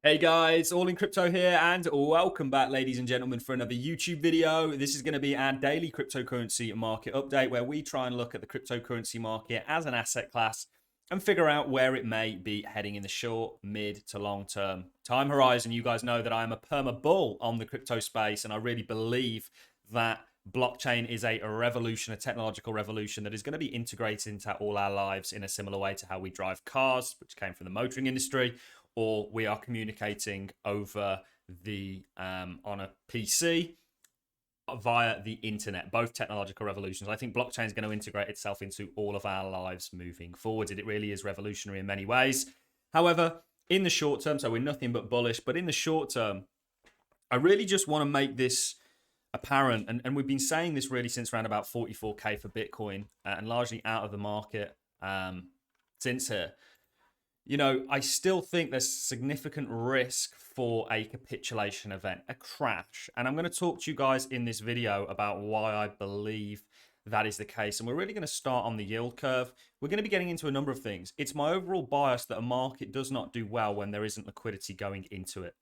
Hey guys, All in Crypto here, and welcome back, ladies and gentlemen, for another YouTube video. This is going to be our daily cryptocurrency market update, where we try and look at the cryptocurrency market as an asset class and figure out where it may be heading in the short, mid to long term time horizon. You guys know that I am a perma bull on the crypto space, and I really believe that blockchain is a revolution, a technological revolution that is going to be integrated into all our lives in a similar way to how we drive cars, which came from the motoring industry, or we are communicating over the on a PC via the internet. Both technological revolutions. I think blockchain is going to integrate itself into all of our lives moving forward. It really is revolutionary in many ways. However, in the short term, so we're nothing but bullish, but in the short term, I really just want to make this apparent, and we've been saying this really since around about 44k for Bitcoin, and largely out of the market since here. You know, I still think there's significant risk for a capitulation event, a crash. And I'm going to talk to you guys in this video about why I believe that is the case. And we're really going to start on the yield curve. We're going to be getting into a number of things. It's my overall bias that a market does not do well when there isn't liquidity going into it.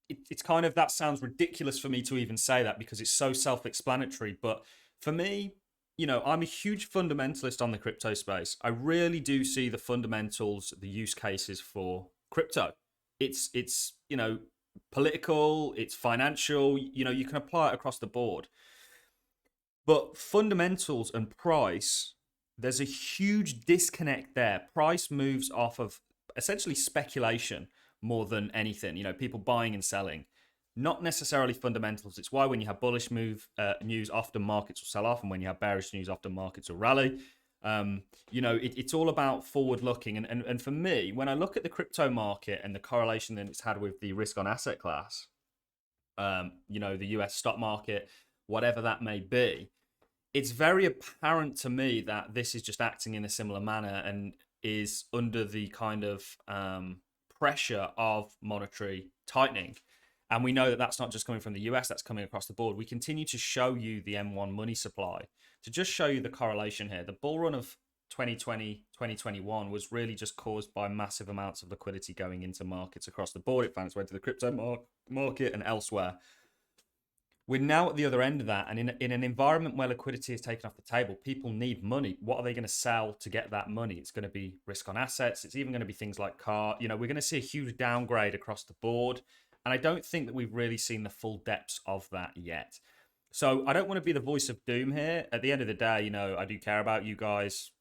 It's kind of, that sounds ridiculous for me to even say that because it's so self-explanatory. But for me, you know, I'm a huge fundamentalist on the crypto space. I really do see the fundamentals, the use cases for crypto. It's you know, political, it's financial, you know, you can apply it across the board. But fundamentals and price, there's a huge disconnect there. Price moves off of essentially speculation more than anything, you know, people buying and selling. Not necessarily fundamentals. It's why when you have bullish news, often markets will sell off, and when you have bearish news, often markets will rally. You know, it's all about forward looking. And for me, when I look at the crypto market and the correlation that it's had with the risk on asset class, you know, the US stock market, whatever that may be, it's very apparent to me that this is just acting in a similar manner and is under the kind of pressure of monetary tightening. And we know that that's not just coming from the US, that's coming across the board. We continue to show you the M1 money supply to just show you the correlation here. The bull run of 2020, 2021 was really just caused by massive amounts of liquidity going into markets across the board. It found its way to the crypto market and elsewhere. We're now at the other end of that. And in an environment where liquidity is taken off the table, people need money. What are they going to sell to get that money? It's going to be risk on assets. It's even going to be things like car. You know, we're going to see a huge downgrade across the board. And I don't think that we've really seen the full depths of that yet. So I don't want to be the voice of doom here. At the end of the day, you know, I do care about you guys.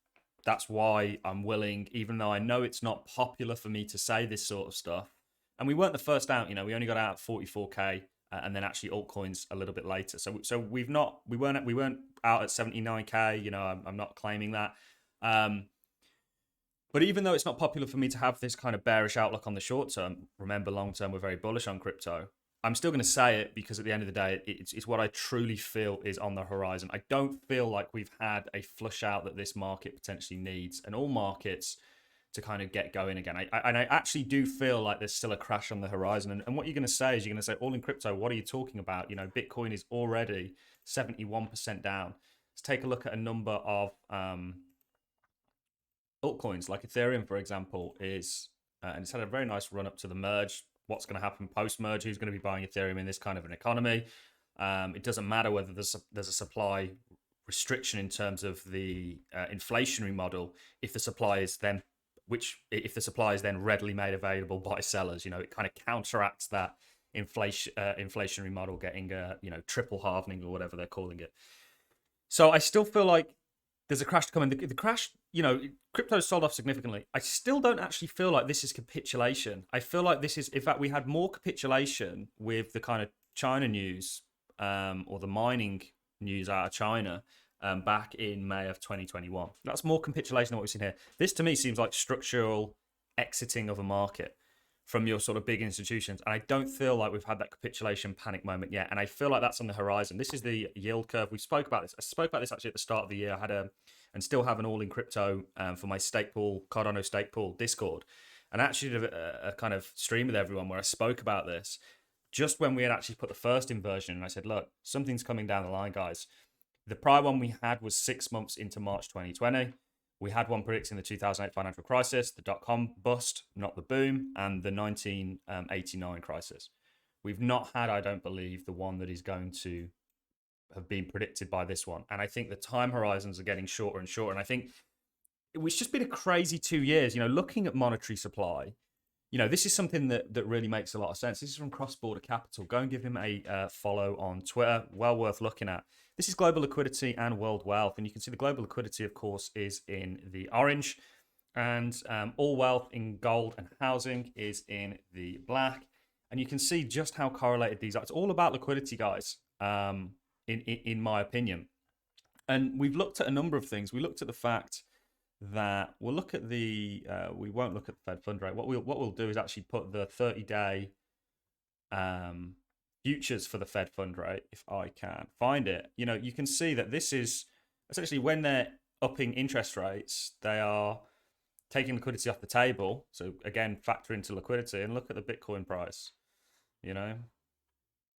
That's why I'm willing, even though I know it's not popular for me to say this sort of stuff. And we weren't the first out, you know, we only got out at 44k and then actually altcoins a little bit later. So we weren't out at 79k, you know, I'm not claiming that. But even though it's not popular for me to have this kind of bearish outlook on the short term, remember long term, we're very bullish on crypto. I'm still going to say it because at the end of the day, it's what I truly feel is on the horizon. I don't feel like we've had a flush out that this market potentially needs, and all markets to kind of get going again. I actually do feel like there's still a crash on the horizon. And what you're going to say is you're going to say, all in crypto, what are you talking about? You know, Bitcoin is already 71% down. Let's take a look at a number of altcoins like Ethereum, for example, is and it's had a very nice run up to the merge. What's going to happen post merge? Who's going to be buying Ethereum in this kind of an economy? It doesn't matter whether there's a supply restriction in terms of the inflationary model if the supply is then readily made available by sellers. You know, it kind of counteracts that inflationary model getting you know, triple halvening or whatever they're calling it. So I still feel like there's a crash to come in. The crash, you know, crypto sold off significantly. I still don't actually feel like this is capitulation. I feel like this is, in fact, we had more capitulation with the kind of China news or the mining news out of China back in May of 2021. That's more capitulation than what we've seen here. This to me seems like structural exiting of a market from your sort of big institutions. And I don't feel like we've had that capitulation panic moment yet. And I feel like that's on the horizon. This is the yield curve. We spoke about this. I spoke about this actually at the start of the year. I had and still have an all in crypto for my stake pool, Cardano stake pool Discord. And I actually did a kind of stream with everyone where I spoke about this just when we had actually put the first inversion. And I said, look, something's coming down the line, guys. The prior one we had was 6 months into March 2020. We had one predicting the 2008 financial crisis, the dot-com bust, not the boom, and the 1989 crisis. We've not had, I don't believe, the one that is going to have been predicted by this one. And I think the time horizons are getting shorter and shorter. And I think it's just been a crazy 2 years, looking at monetary supply. This is something that really makes a lot of sense. This is from Cross Border Capital. Go and give him a follow on Twitter. Well worth looking at. This is global liquidity and world wealth. And you can see the global liquidity, of course, is in the orange. And all wealth in gold and housing is in the black. And you can see just how correlated these are. It's all about liquidity, guys, in my opinion. And we've looked at a number of things. We looked at the fact that we'll look at the we won't look at the Fed fund rate. What we'll do is actually put the 30-day futures for the Fed fund rate, if I can find it. You can see that this is essentially when they're upping interest rates, they are taking liquidity off the table. So again, factor into liquidity and look at the Bitcoin price.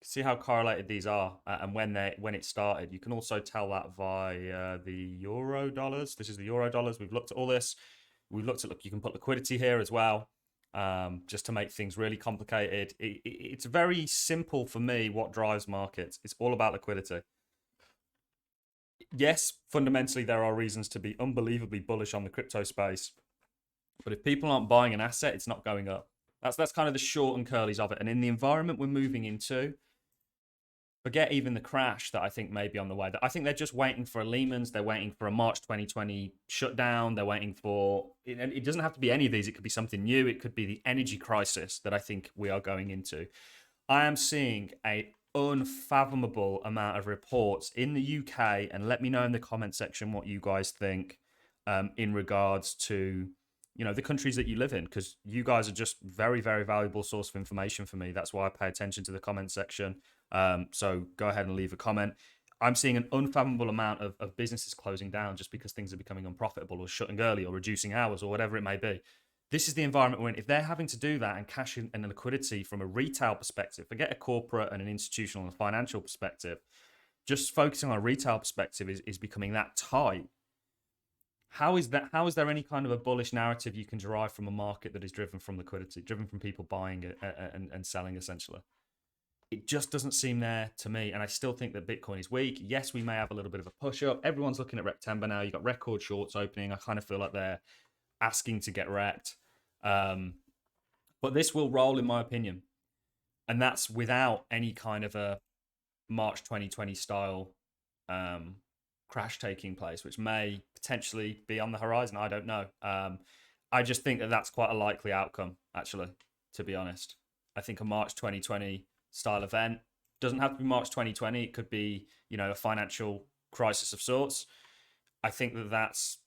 See how correlated these are and when it started. You can also tell that via the euro dollars. This is the euro dollars. We've looked at all this. We've looked at, you can put liquidity here as well, just to make things really complicated. It's very simple for me what drives markets. It's all about liquidity. Yes, fundamentally, there are reasons to be unbelievably bullish on the crypto space. But if people aren't buying an asset, it's not going up. That's kind of the short and curlies of it. And in the environment we're moving into, forget even the crash that I think may be on the way. I think they're just waiting for a Lehman's. They're waiting for a March 2020 shutdown. They're waiting for, and it doesn't have to be any of these. It could be something new. It could be the energy crisis that I think we are going into. I am seeing an unfathomable amount of reports in the UK, and let me know in the comment section what you guys think in regards to, the countries that you live in, because you guys are just very, very valuable source of information for me. That's why I pay attention to the comment section. So go ahead and leave a comment. I'm seeing an unfathomable amount of businesses closing down just because things are becoming unprofitable or shutting early or reducing hours or whatever it may be. This is the environment we're in. If they're having to do that and cash in and liquidity from a retail perspective, forget a corporate and an institutional and financial perspective, just focusing on a retail perspective is becoming that tight. How is there any kind of a bullish narrative you can derive from a market that is driven from liquidity, driven from people buying it and selling essentially? It just doesn't seem there to me. And I still think that Bitcoin is weak. Yes, we may have a little bit of a push up. Everyone's looking at September now. You've got record shorts opening. I kind of feel like they're asking to get wrecked. But this will roll, in my opinion. And that's without any kind of a March 2020 style crash taking place, which may potentially be on the horizon. I don't know. I just think that that's quite a likely outcome, actually, to be honest. I think a March 2020 style event doesn't have to be March 2020. It could be, a financial crisis of sorts. I think that that's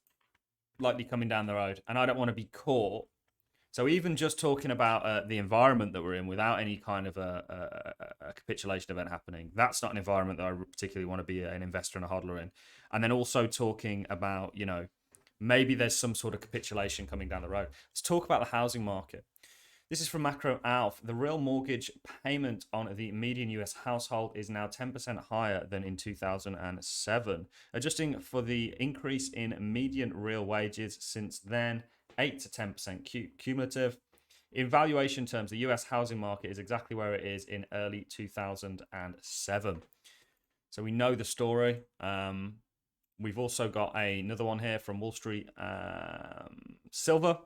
likely coming down the road, and I don't want to be caught. So even just talking about the environment that we're in without any kind of a capitulation event happening, that's not an environment that I particularly want to be an investor and a hodler in. And then also talking about, maybe there's some sort of capitulation coming down the road. Let's talk about the housing market. This is from Macro Alf. The real mortgage payment on the median US household is now 10% higher than in 2007. Adjusting for the increase in median real wages since then, 8 to 10% cumulative. In valuation terms, the US housing market is exactly where it is in early 2007. So we know the story. We've also got another one here from Wall Street Silver.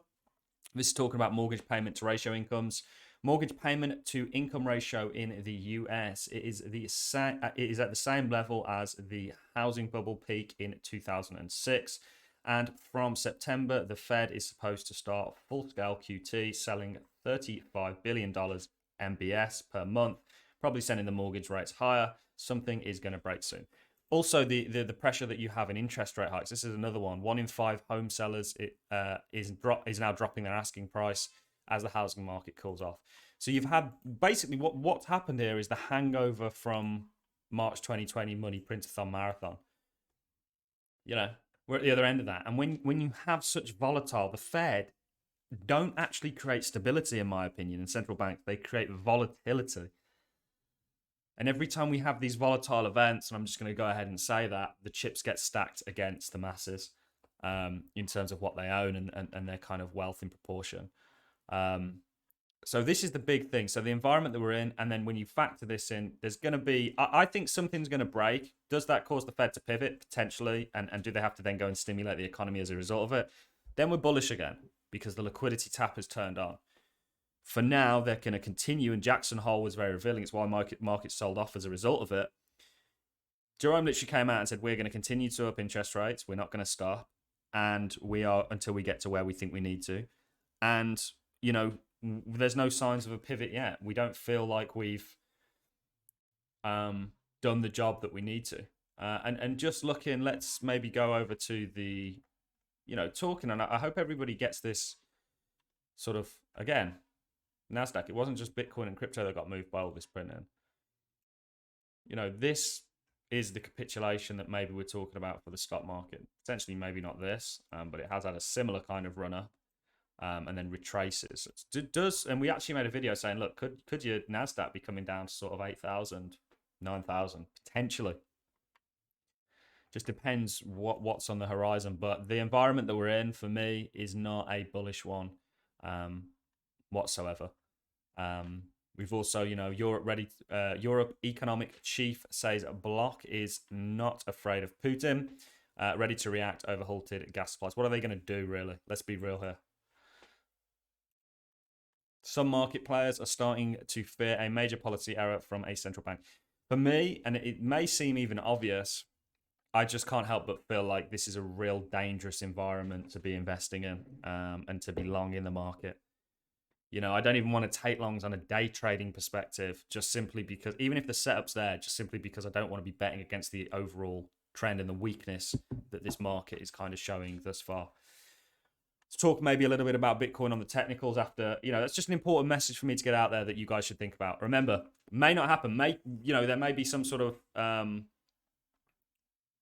This is talking about mortgage payment to ratio incomes. Mortgage payment to income ratio in the US is at the same level as the housing bubble peak in 2006. And from September, the Fed is supposed to start full-scale QT, selling $35 billion MBS per month, probably sending the mortgage rates higher. Something is going to break soon. Also, the pressure that you have in interest rate hikes. This is another one. 1 in 5 home sellers is now dropping their asking price as the housing market cools off. So you've had basically what's happened here is the hangover from March 2020 money printathon marathon. We're at the other end of that. And when you have such volatile, the Fed don't actually create stability, in my opinion, and central banks, they create volatility. And every time we have these volatile events, and I'm just going to go ahead and say that, the chips get stacked against the masses. in terms of what they own and their kind of wealth in proportion. So this is the big thing. So the environment that we're in, and then when you factor this in, there's going to be, I think something's going to break. Does that cause the Fed to pivot? Potentially. And do they have to then go and stimulate the economy as a result of it? Then we're bullish again because the liquidity tap has turned on. For now, they're going to continue, and Jackson Hole was very revealing. It's why market sold off as a result of it. Jerome literally came out and said, we're going to continue to up interest rates. We're not going to stop. And we are until we get to where we think we need to. And, you know, there's no signs of a pivot yet. We don't feel like we've done the job that we need to. And just looking, let's maybe go over to the, you know, talking. And I hope everybody gets this sort of, again, NASDAQ. It wasn't just Bitcoin and crypto that got moved by all this printing. You know, this is the capitulation that maybe we're talking about for the stock market. Potentially maybe not this, but it has had a similar kind of runner. And then retraces. It does, and we actually made a video saying, look, could your NASDAQ be coming down to sort of 8,000, 9,000, potentially? Just depends what's on the horizon. But the environment that we're in, for me, is not a bullish one whatsoever. We've also, you know, Europe economic chief says bloc is not afraid of Putin, ready to react over halted gas supplies. What are they going to do, really? Let's be real here. Some market players are starting to fear a major policy error from a central bank. For me, and it may seem even obvious, I just can't help but feel like this is a real dangerous environment to be investing in and to be long in the market. You know, I don't even want to take longs on a day trading perspective, just simply because, even if the setup's there, just simply because I don't want to be betting against the overall trend and the weakness that this market is kind of showing thus far. Let's talk maybe a little bit about Bitcoin on the technicals after, you know, that's just an important message for me to get out there that you guys should think about. Remember, may not happen. There may be some sort of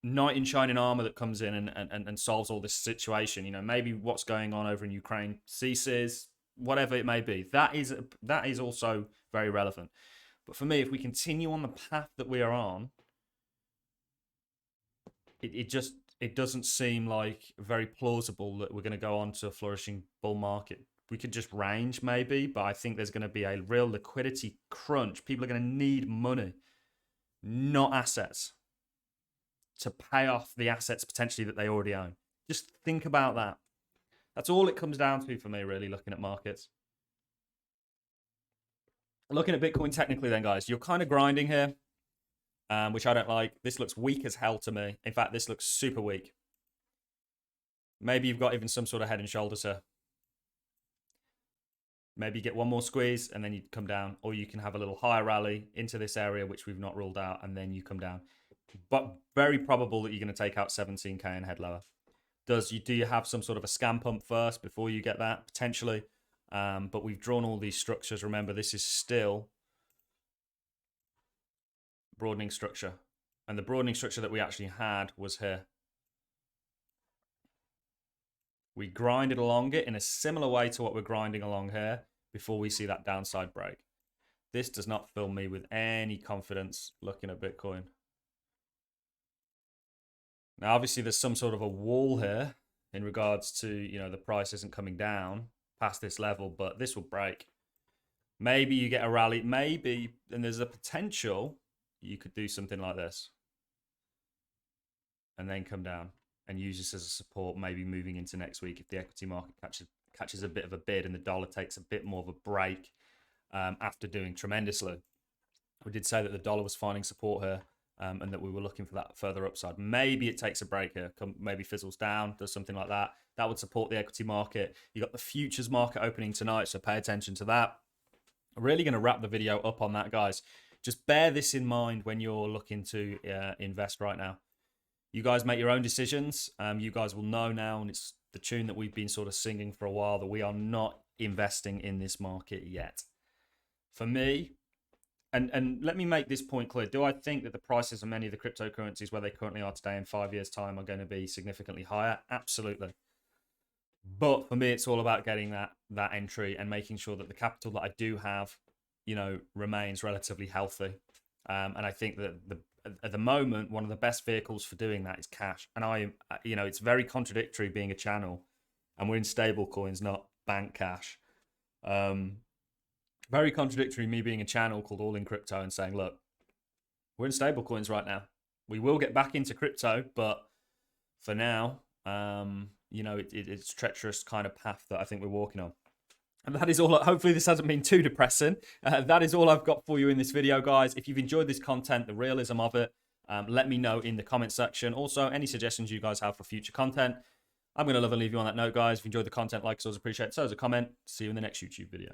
knight in shining armor that comes in and solves all this situation. You know, maybe what's going on over in Ukraine ceases, whatever it may be. That is also very relevant. But for me, if we continue on the path that we are on, it doesn't seem like very plausible that we're going to go on to a flourishing bull market. We could just range maybe, but I think there's going to be a real liquidity crunch. People are going to need money, not assets, to pay off the assets potentially that they already own. Just think about that. That's all it comes down to for me, really, looking at markets. Looking at Bitcoin technically then, guys, you're kind of grinding here. Which I don't like. This looks weak as hell to me. In fact, this looks super weak. Maybe you've got even some sort of head and shoulders here. Maybe you get one more squeeze and then you come down. Or you can have a little higher rally into this area, which we've not ruled out, and then you come down. But very probable that you're going to take out 17K and head lower. Do you have some sort of a scam pump first before you get that? Potentially. But we've drawn all these structures. Remember, this is still broadening structure, and the broadening structure that we actually had was here. We grinded along it in a similar way to what we're grinding along here before we see that downside break. This does not fill me with any confidence looking at Bitcoin. Now, obviously, there's some sort of a wall here in regards to, you know, the price isn't coming down past this level, but this will break. Maybe you get a rally, maybe, and there's a potential you could do something like this and then come down and use this as a support, maybe moving into next week if the equity market catches a bit of a bid and the dollar takes a bit more of a break after doing tremendously. We did say that the dollar was finding support here and that we were looking for that further upside. Maybe it takes a break here, maybe fizzles down, does something like that. That would support the equity market. You got the futures market opening tonight, so pay attention to that. I'm really going to wrap the video up on that, guys. Just bear this in mind when you're looking to invest right now. You guys make your own decisions. You guys will know now, and it's the tune that we've been sort of singing for a while, that we are not investing in this market yet. For me, and let me make this point clear. Do I think that the prices of many of the cryptocurrencies where they currently are today in 5 years' time are going to be significantly higher? Absolutely. But for me, it's all about getting that entry and making sure that the capital that I do have, you know, remains relatively healthy. And I think that at the moment, one of the best vehicles for doing that is cash. And it's very contradictory being a channel, and we're in stable coins, not bank cash. Very contradictory me being a channel called All in Crypto and saying, look, we're in stable coins right now. We will get back into crypto, but for now, it's a treacherous kind of path that I think we're walking on. And that is all. Hopefully this hasn't been too depressing. That is all I've got for you in this video, guys. If you've enjoyed this content, the realism of it, let me know in the comment section. Also, any suggestions you guys have for future content. I'm going to love and leave you on that note, guys. If you enjoyed the content, like us, always appreciate it. So as a comment, see you in the next YouTube video.